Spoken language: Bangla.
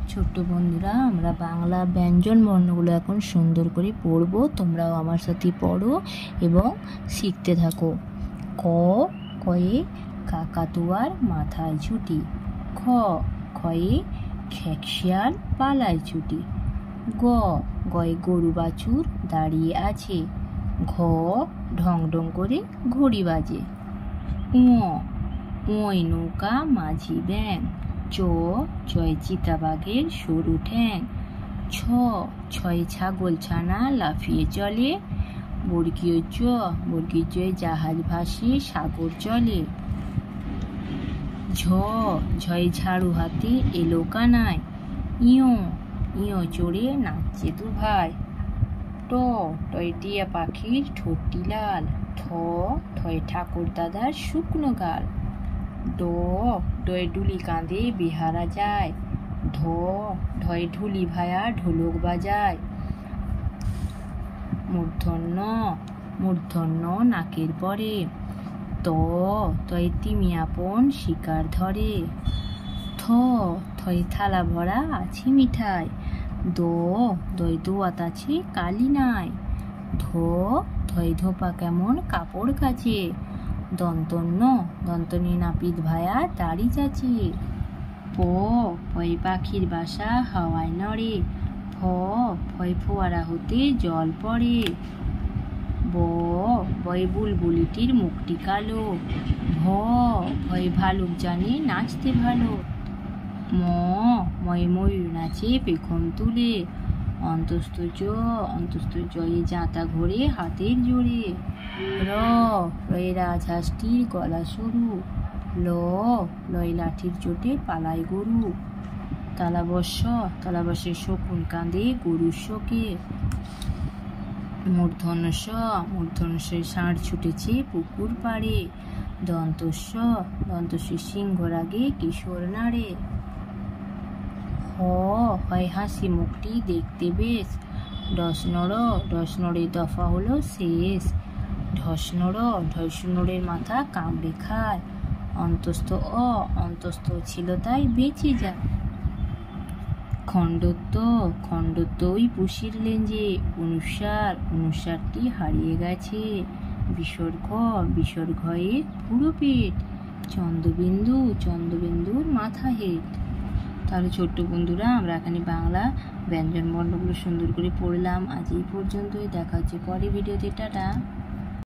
ছোট্ট বন্ধুরা, আমরা বাংলা ব্যঞ্জন বর্ণগুলো এখন সুন্দর করে পড়ব। তোমরাও আমার সাথে পড়ো এবং শিখতে থাকো। ক কয়ে কাকাতুয়ার মাথায় ছুটি। খ খয়ে খেকশিয়াল পালায় ছুটি। গ গয়ে গরু বাছুর দাঁড়িয়ে আছে। ঘ ঢং ঢং করে ঘড়ি বাজে। ওই নৌকা মাঝি ব্যাং। চয় চিতাবাঘের সরু ঠ্যাং। ছয় ছাগল ছানা লাফিয়ে চলে। বর্গীয় জয় জাহাজ ভাসে সাগর চলে। ঝয় ঝাড়ু হাতে এলো কানায়। ইয়ো চড়ে নাচছে দু ভাই। টয় টিয়া পাখির ঠোঁটটি লাল। ঠয় ঠাকুর দাদার শুকনো গাল। ডয়ে ডুলি কাঁধে বিহারা যায়। ঢয় ঢুলি ভায়া ঢোলক বাজায়। মূর্ধন্য নাকের পরে। তয় তিমি আপন শিকার ধরে। থয় থালা ভরা আছে মিঠাই। দয় দোয়াত আছে কালি নাই। ধয় ধোপা কেমন কাপড় কাচে। দন্তনি নাপিত ভায়া দাড়ি চাচে। পয় পাখির বাসা হাওয়ায় নড়ে। ফয় ফোয়ারা হতে জল পড়ে। বয় বুলবুলিটির মুখটি কালো। ভয় ভালুক জানে নাচতে ভালো। ময়ূর নাচে পেখম তুলে। অন্তস্থ জয়ে জাঁতা ঘোরে হাতের জোরে। রয়ে রাজহাঁসটির গলা সরু। লয় লাঠির চোটে পালায় গরু। তালাবশের শকুন কাঁদে গরুর শোকে। মূর্ধন্যের ষাঁড় ছুটেছে পুকুর পাড়ে। দন্তস্বের সিংহর আগে কিশোর নাড়ে। হয় হাসি মুখটি দেখতে বেশ। ডস নড়ে দফা হলো শেষ। ঢসনড়ের মাথা কামড়ে খায়। অন্তস্থ ছিল তাই বেঁচে যায়। খণ্ডত্ব ওই পুষির লেঞ্জে। অনুসারটি হারিয়ে গেছে। বিসর্গয়ের পুরো পেট। চন্দ্রবিন্দুর মাথা হেট। তাহলে ছোট্ট বন্ধুরা, আমরা এখানে বাংলা ব্যঞ্জন বর্ণগুলো সুন্দর করে পড়লাম। আজ এই পর্যন্তই। দেখা হচ্ছে পরের ভিডিওতে। টাটা।